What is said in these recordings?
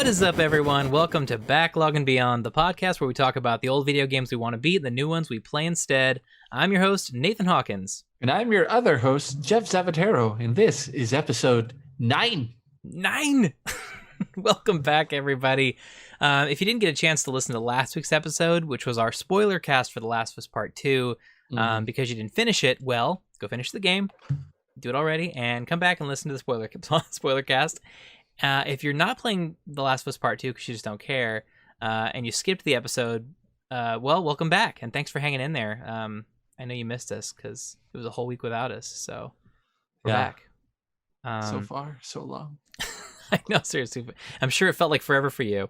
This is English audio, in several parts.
What is up, everyone? Welcome to Backlog and Beyond, the podcast where we talk about the old video games we want to beat and the new ones we play instead. I'm your host, Nathan Hawkins. And I'm your other host, Jeff Zavatero, and this is episode 9. 9! Welcome back, everybody. If you didn't get a chance to listen to last week's episode, which was our spoiler cast for The Last of Us Part 2, because you didn't finish it, well, go finish the game, do it already, and come back and listen to the spoiler cast. If you're not playing The Last of Us Part 2 because you just don't care, and you skipped the episode, well, welcome back, and thanks for hanging in there. I know you missed us because it was a whole week without us, so we're back. So far, so long. I know, seriously. I'm sure it felt like forever for you.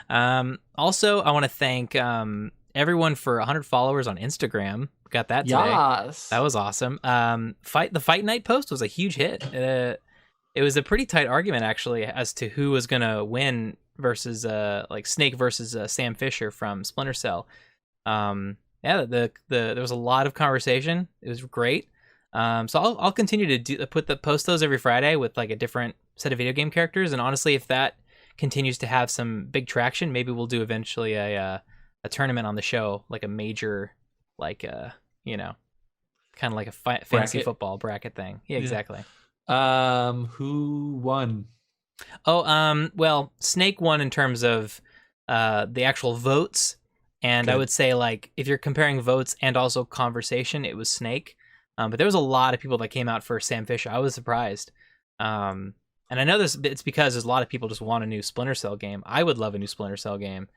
Also, I want to thank everyone for 100 followers on Instagram. Got that today. Yes. That was awesome. The Fight Night post was a huge hit. It was a pretty tight argument, actually, as to who was going to win versus like Snake versus Sam Fisher from Splinter Cell. There was a lot of conversation. It was great. So I'll continue to post those every Friday with like a different set of video game characters. And honestly, if that continues to have some big traction, maybe we'll do eventually a tournament on the show, like a major, like kind of like a fantasy football bracket thing. Yeah, exactly. Who won? Well, Snake won in terms of the actual votes, and good. I would say, like, if you're comparing votes and also conversation, it was Snake. But there was a lot of people that came out for Sam Fisher. I was surprised. And I know it's because there's a lot of people just want a new Splinter Cell game. I would love a new Splinter Cell game.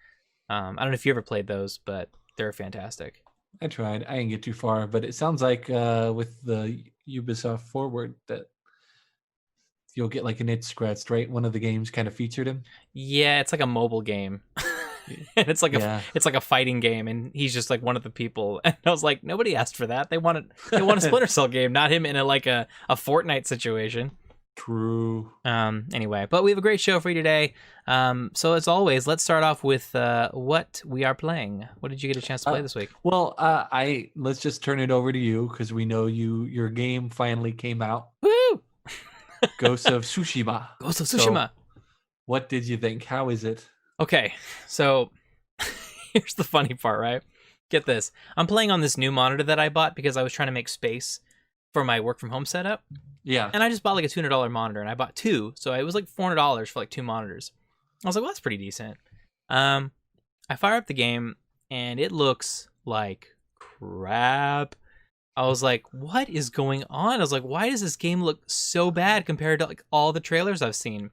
I don't know if you ever played those, but they're fantastic. I tried. I didn't get too far, but it sounds like with the Ubisoft Forward that you'll get like an itch scratched, right? One of the games kind of featured him. Yeah, it's like a mobile game. And it's like a fighting game, and he's just like one of the people. And I was like, nobody asked for that. They want a Splinter Cell game, not him in a Fortnite situation. True. Anyway, but we have a great show for you today. So as always, let's start off with what we are playing. What did you get a chance to play this week? Well, let's just turn it over to you because we know your game finally came out. Woo! Ghost of Tsushima. Ghost of Tsushima. So, what did you think? How is it? Okay, so here's the funny part, right? Get this. I'm playing on this new monitor that I bought because I was trying to make space for my work from home setup. Yeah. And I just bought like a $200 monitor, and I bought two, so it was like $400 for like two monitors. I was like, well, that's pretty decent. I fire up the game, and it looks like crap. I was like, what is going on? I was like, why does this game look so bad compared to like all the trailers I've seen?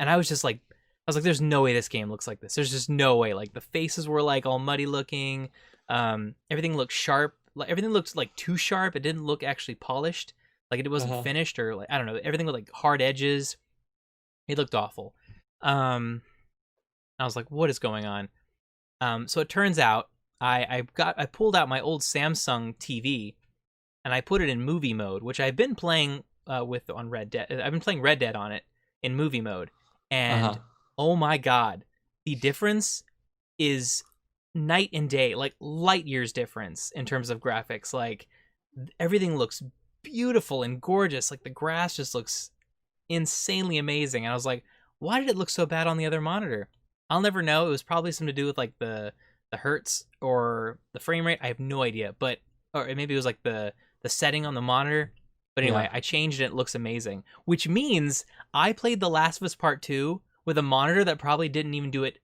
And I was like, there's no way this game looks like this. There's just no way. Like the faces were like all muddy looking. Everything looked sharp. Like everything looked like too sharp. It didn't look actually polished. Like it wasn't finished, or like, I don't know. Everything with like hard edges. It looked awful. I was like, what is going on? So it turns out I pulled out my old Samsung TV, and I put it in movie mode, which I've been playing on Red Dead. I've been playing Red Dead on it in movie mode, and oh my god, the difference is night and day, like light years difference in terms of graphics. Like everything looks beautiful and gorgeous. Like the grass just looks insanely amazing. And I was like, why did it look so bad on the other monitor? I'll never know. It was probably something to do with like the hertz or the frame rate. I have no idea, or maybe it was like the setting on the monitor. But anyway, I changed it. It looks amazing, which means I played The Last of Us Part 2 with a monitor that probably didn't even do it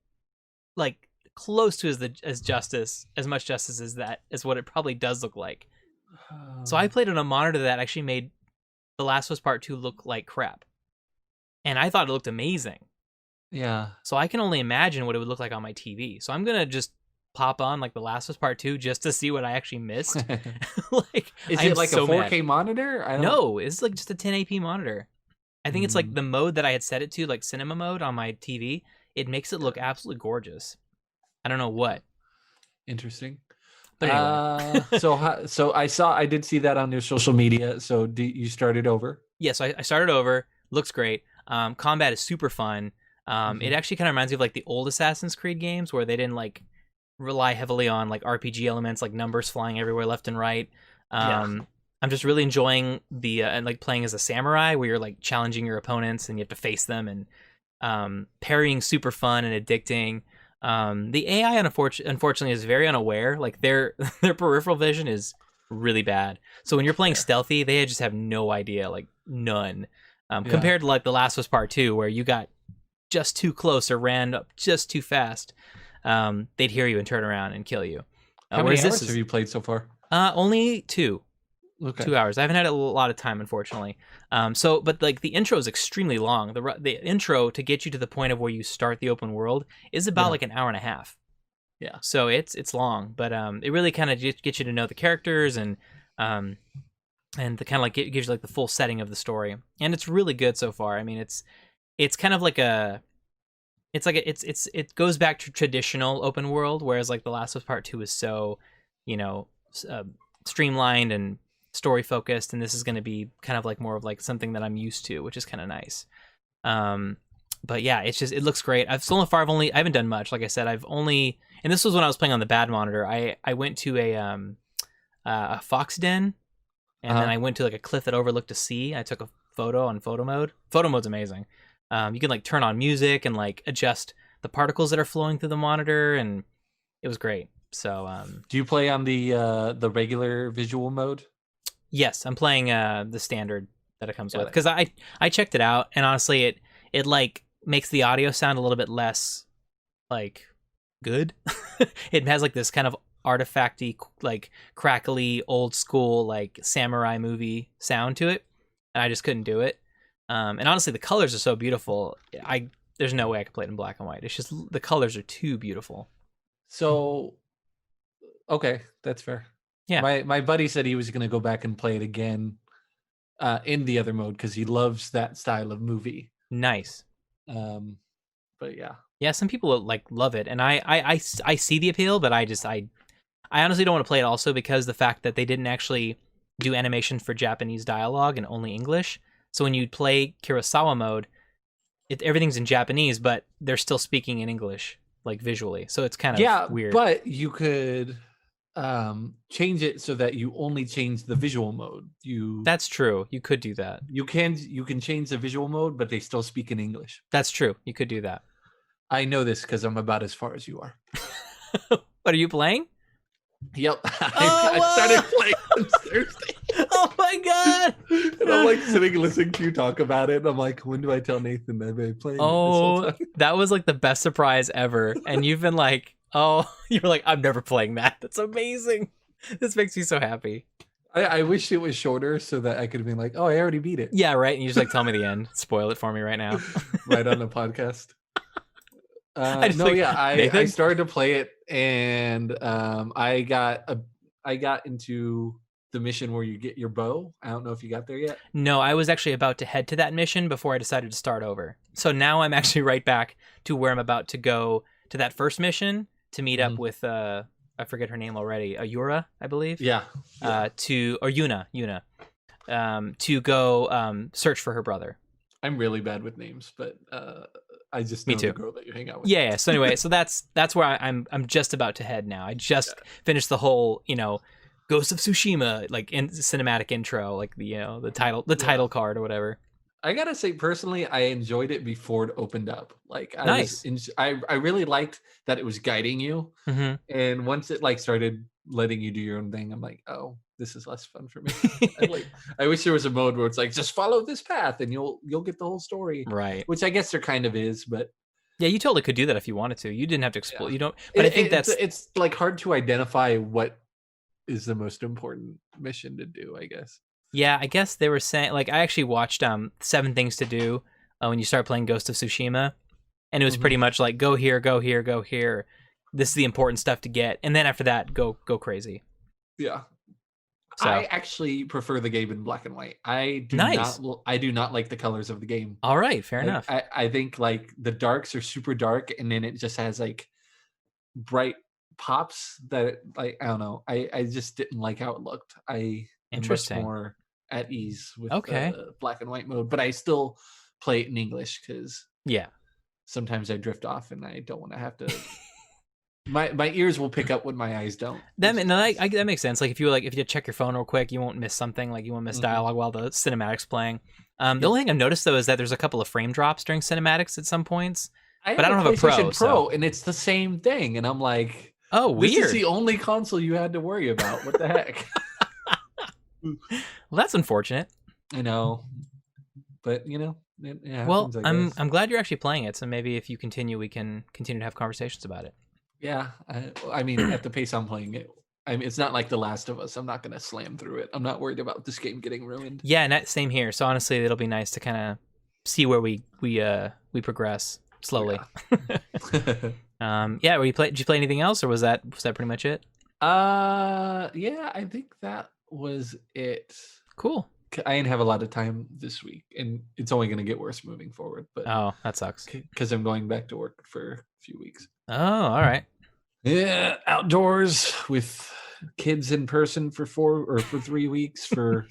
like close to as much justice as what it probably does look like. So I played on a monitor that actually made The Last of Us Part 2 look like crap. And I thought it looked amazing. Yeah. So I can only imagine what it would look like on my TV. So I'm going to just pop on like The Last of Us Part 2 just to see what I actually missed. Like, is it like a 4K monitor? No, it's like just a 1080p monitor. I think it's like the mode that I had set it to, like cinema mode on my TV. It makes it look absolutely gorgeous. I don't know what. Interesting. But anyway. So I did see that on your social media. So you started over? Yeah, so I started over. Looks great. Combat is super fun. It actually kind of reminds me of like the old Assassin's Creed games where they didn't like rely heavily on like RPG elements, like numbers flying everywhere left and right. I'm just really enjoying the and like playing as a samurai where you're like challenging your opponents and you have to face them, and Parrying super fun and addicting. The AI unfortunately is very unaware. Like their their peripheral vision is really bad. So when you're playing Fair. stealthy, they just have no idea, like none. Yeah. Compared to like The Last of Us Part Two, where you got just too close or ran up just too fast, they'd hear you and turn around and kill you. How many Whereas this hours have is you played so far? only two. Okay. 2 hours. I haven't had a lot of time, unfortunately. But like the intro is extremely long. The intro to get you to the point of where you start the open world is about Yeah. like an hour and a half. Yeah. So it's long, but it really kind of gets you to know the characters um, and the kind of like gives you like the full setting of the story, and it's really good so far. I mean, it's kind of like it goes back to traditional open world, whereas like The Last of Us Part Two is so, you know, uh, streamlined and story focused, and this is going to be kind of like more of like something that I'm used to, which is kind of nice. Um, but yeah, it looks great. I haven't done much. Like I said, and this was when I was playing on the bad monitor. I went to a fox den, and then Uh-huh. I went to like a cliff that overlooked a sea. I took a photo on photo mode. Photo mode's amazing. You can like turn on music and like adjust the particles that are flowing through the monitor, and it was great. So Do you play on the regular visual mode? yes, I'm playing the standard that it comes with Got it. because I checked it out, and honestly, it like makes the audio sound a little bit less like good. It has like this kind of artifacty, like crackly, old school, like samurai movie sound to it, and I just couldn't do it. And honestly, the colors are so beautiful. There's no way I could play it in black and white. It's just the colors are too beautiful. So okay, that's fair. Yeah, My buddy said he was going to go back and play it again in the other mode because he loves that style of movie. nice. Um, but yeah, Yeah, some people like love it, and I see the appeal, but I honestly don't want to play it also because the fact that they didn't actually do animation for Japanese dialogue and only English. So when you play Kurosawa mode, everything's in Japanese, but they're still speaking in English, like visually. So it's kind of yeah, weird. but you could change it so that you only change the visual mode. That's true. You could do that. You can change the visual mode, but they still speak in English. That's true. You could do that. I know this because I'm about as far as you are. What are you playing? Yep, Oh, I started playing on Thursday. Oh my god! And I'm like sitting listening to you talk about it. And I'm like, when do I tell Nathan that I've been playing it this whole Oh, time? that was like the best surprise ever. And you've been like, oh, you're like, I'm never playing that. That's amazing. This makes me so happy. I wish it was shorter so that I could have been like, oh, I already beat it. Yeah, right. And you just like tell me the end. Spoil it for me right now. Right on the podcast. I just No, like, yeah, I Nathan? started to play it and I got into the mission where you get your bow. I don't know if you got there yet. No, I was actually about to head to that mission before I decided to start over. So now I'm actually right back to where I'm about to go to that first mission to meet up Mhm. with I forget her name already, Yura, I believe. Yeah. Yuna, to go search for her brother. I'm really bad with names, but I just Me know too. the girl that you hang out with. Yeah. So anyway, so that's where I'm just about to head now. I just finished the whole Ghost of Tsushima like cinematic intro, like the title card or whatever. I gotta say, personally, I enjoyed it before it opened up. Like, Nice. I really liked that it was guiding you, Mm-hmm. and once it like started letting you do your own thing, I'm like, oh, this is less fun for me. I wish there was a mode where it's like, just follow this path, and you'll get the whole story. Right. Which I guess there kind of is, but Yeah, you totally could do that if you wanted to. You didn't have to explore. yeah. You don't. But I think it's like hard to identify what is the most important mission to do, I guess. yeah. I guess they were saying like I actually watched 7 Things to Do when you start playing Ghost of Tsushima, and it was pretty much like go here, go here, go here. This is the important stuff to get, and then after that, go crazy. Yeah. So I actually prefer the game in black and white. I do nice. not like the colors of the game. All right, fair enough. I think like the darks are super dark and then it just has like bright pops that like I don't know. I just didn't like how it looked. I am much Interesting. more at ease with Okay. the black and white mode, but I still play it in English because Yeah. sometimes I drift off and I don't want to have to My ears will pick up when my eyes don't. That that makes sense. Like if you check your phone real quick, you won't miss something. Like you won't miss dialogue while the cinematic's playing. The only thing I've noticed though is that there's a couple of frame drops during cinematics at some points. But I don't have a PlayStation Pro, and it's the same thing. And I'm like, oh, weird. This is the only console you had to worry about. What the heck? Well, that's unfortunate. I know, but you know, it well, happens, I'm glad you're actually playing it. So maybe if you continue, we can continue to have conversations about it. Yeah, I mean, at the pace I'm playing it, I mean, it's not like The Last of Us. I'm not gonna slam through it. I'm not worried about this game getting ruined. Yeah, same here. So honestly, it'll be nice to kind of see where we progress slowly. Yeah. Did you play anything else, or was that pretty much it? Yeah, I think that was it. Cool. I didn't have a lot of time this week, and it's only going to get worse moving forward. But oh, that sucks. Because I'm going back to work for a few weeks. Oh, all right. Yeah, outdoors with kids in person for 3 weeks for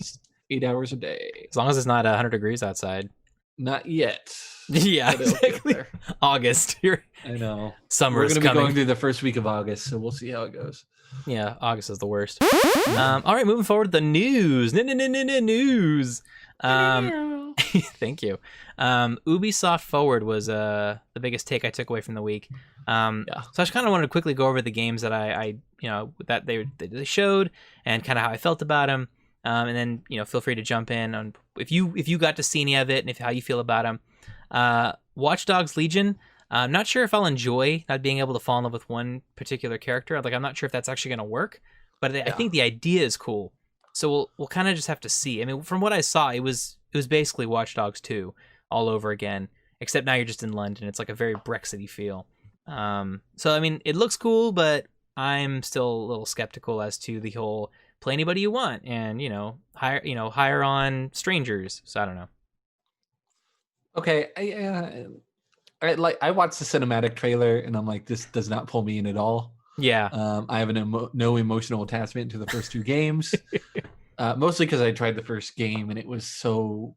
8 hours a day. As long as it's not 100 degrees outside. Not yet. Yeah, exactly. August. I know. Summer We're is going to be coming. going through the first week of August, so we'll see how it goes. Yeah, August is the worst. All right, moving forward, the news. News. Thank you. Ubisoft Forward was the biggest take I took away from the week. So I just kind of wanted to quickly go over the games that I that they showed and kind of how I felt about them. And then feel free to jump in on if you got to see any of it and how you feel about them. Watch Dogs Legion. I'm not sure if I'll enjoy not being able to fall in love with one particular character. Like I'm not sure if that's actually going to work, but I think the idea is cool. So we'll kind of just have to see. I mean, from what I saw, it was basically Watch Dogs 2 all over again, except now you're just in London. It's like a very Brexity feel. So I mean, it looks cool, but I'm still a little skeptical as to the whole play anybody you want and hire on strangers. So I don't know. Okay, I watched the cinematic trailer and I'm like, this does not pull me in at all. Yeah. I have no emotional attachment to the first two games, mostly because I tried the first game and it was so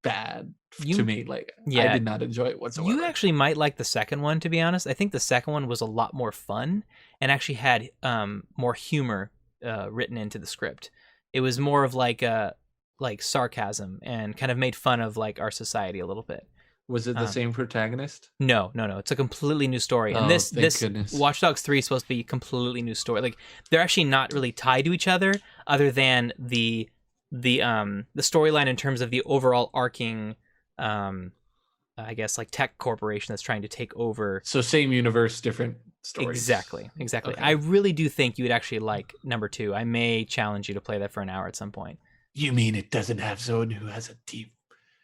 bad to me. Like, I did not enjoy it whatsoever. You actually might like the second one, to be honest. I think the second one was a lot more fun and actually had more humor written into the script. It was more of like sarcasm and kind of made fun of like our society a little bit. Was it the same protagonist? No. It's a completely new story. And this goodness. Watch Dogs 3 is supposed to be a completely new story. Like they're actually not really tied to each other other than the storyline in terms of the overall arcing I guess like tech corporation that's trying to take over. So same universe, different stories. Exactly. Okay. I really do think you would actually like number 2. I may challenge you to play that for an hour at some point. You mean it doesn't have someone who has a deep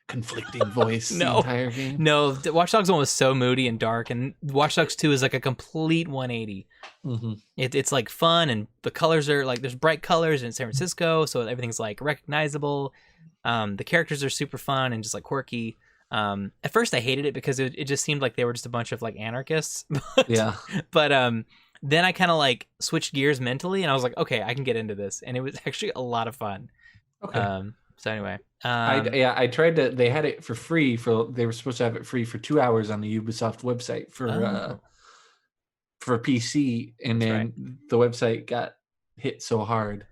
conflicting voice the entire game? No, Watch Dogs 1 was so moody and dark, and Watch Dogs 2 is like a complete 180. Mm-hmm. It's like fun, and the colors are like there's bright colors in San Francisco, so everything's like recognizable. The characters are super fun and just like quirky. At first I hated it because it just seemed like they were just a bunch of like anarchists. But then I kind of like switched gears mentally, and I was like, okay, I can get into this, and it was actually a lot of fun. Okay. So anyway, I tried to. They had it for free they were supposed to have it free for 2 hours on the Ubisoft website for PC, and then the website got hit so hard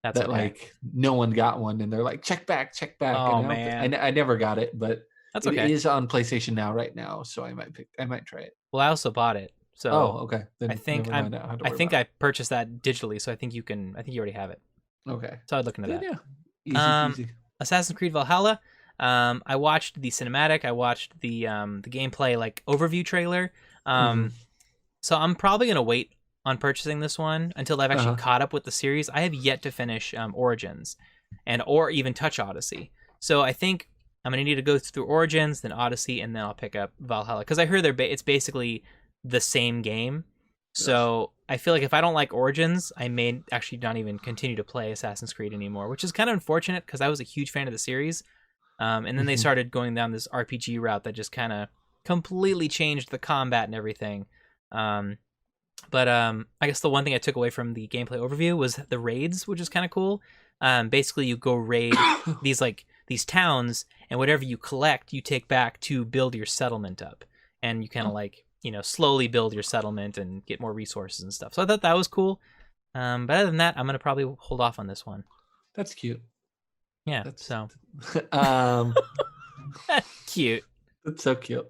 that like no one got one, and they're like, check back. Oh and man, I never got it, but that's it is on PlayStation Now right now, so I might try it. Well, I also bought it, so okay. Then I think I purchased that digitally, so I think you already have it. Okay, so I'd look into that. Yeah. Easy. Assassin's Creed Valhalla. I watched the cinematic. I watched the gameplay like overview trailer. So I'm probably gonna wait on purchasing this one until I've actually caught up with the series. I have yet to finish Origins, or even touch Odyssey. So I think I'm gonna need to go through Origins, then Odyssey, and then I'll pick up Valhalla because I heard it's basically the same game. So I feel like if I don't like Origins, I may actually not even continue to play Assassin's Creed anymore, which is kind of unfortunate because I was a huge fan of the series. And then they started going down this RPG route that just kind of completely changed the combat and everything. But I guess the one thing I took away from the gameplay overview was the raids, which is kind of cool. Basically, you go raid these towns, and whatever you collect, you take back to build your settlement up. And you kind of slowly build your settlement and get more resources and stuff. So I thought that was cool. But other than that, I'm gonna probably hold off on this one. That's cute. Yeah. So cute. That's so cute.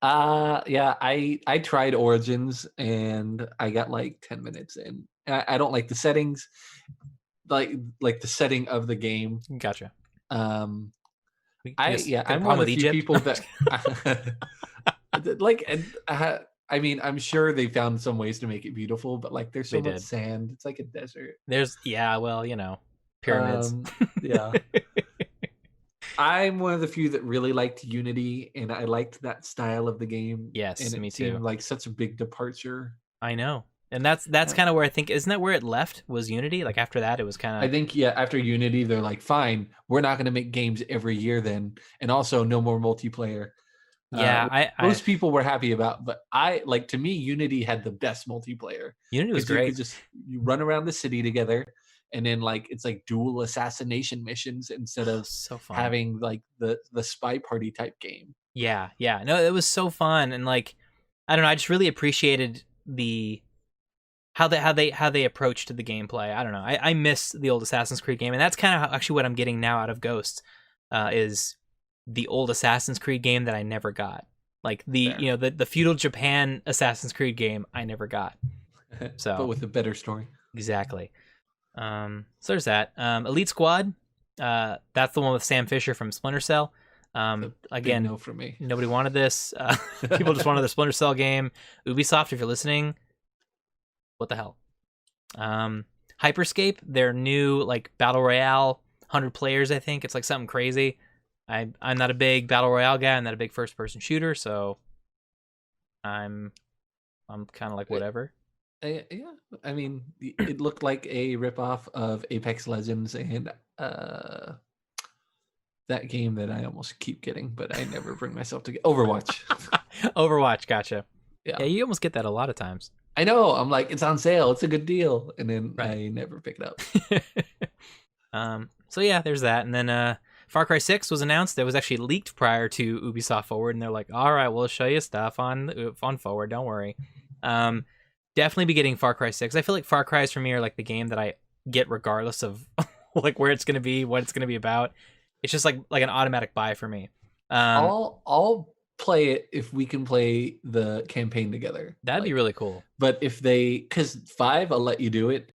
Yeah, I tried Origins and I got like 10 minutes in. I don't like the settings, like the setting of the game. Gotcha. I'm one of the few Egypt? people that like. I mean, I'm sure they found some ways to make it beautiful, but like, there's so much sand. It's like a desert. Pyramids. Yeah. I'm one of the few that really liked Unity, and I liked that style of the game. Yes, and me it too. seemed like such a big departure. I know, and that's kind of where I think, isn't that where it left? Was Unity? Like after that, it was kind of. I think after Unity, they're like, fine, we're not going to make games every year then, and also no more multiplayer. Yeah, most people were happy about, but to me, Unity had the best multiplayer. Unity was great. You run around the city together, and then it's like dual assassination missions instead of so fun. having like the spy party type game. Yeah, no, it was so fun, and like, I don't know, I just really appreciated how they approached the gameplay. I don't know, I miss the old Assassin's Creed game, and that's kind of actually what I'm getting now out of Ghosts, is the old Assassin's Creed game that I never got, like the feudal Japan Assassin's Creed game I never got. So, but with a better story. Exactly. So there's that. Elite Squad. That's the one with Sam Fisher from Splinter Cell. Again, no for me. Nobody wanted this. People just wanted the Splinter Cell game. Ubisoft, if you're listening, what the hell? Hyperscape, their new like battle royale, 100 players. I think it's like something crazy. I'm not a big battle royale guy. I'm not a big first person shooter, so I'm kind of like whatever. Yeah, I mean, it looked like a ripoff of Apex Legends and that game that I almost keep getting, but I never bring myself to get Overwatch. Overwatch, gotcha. Yeah, you almost get that a lot of times. I know. I'm like, it's on sale. It's a good deal, and then I never pick it up. So yeah, there's that, and then Far Cry 6 was announced. That was actually leaked prior to Ubisoft Forward, and they're like, all right, we'll show you stuff on Forward. Don't worry. Definitely be getting Far Cry 6. I feel like Far Cry's for me are like the game that I get regardless of like where it's going to be, what it's going to be about. It's just like an automatic buy for me. I'll play it if we can play the campaign together. That'd be really cool. But if because 5, I'll let you do it.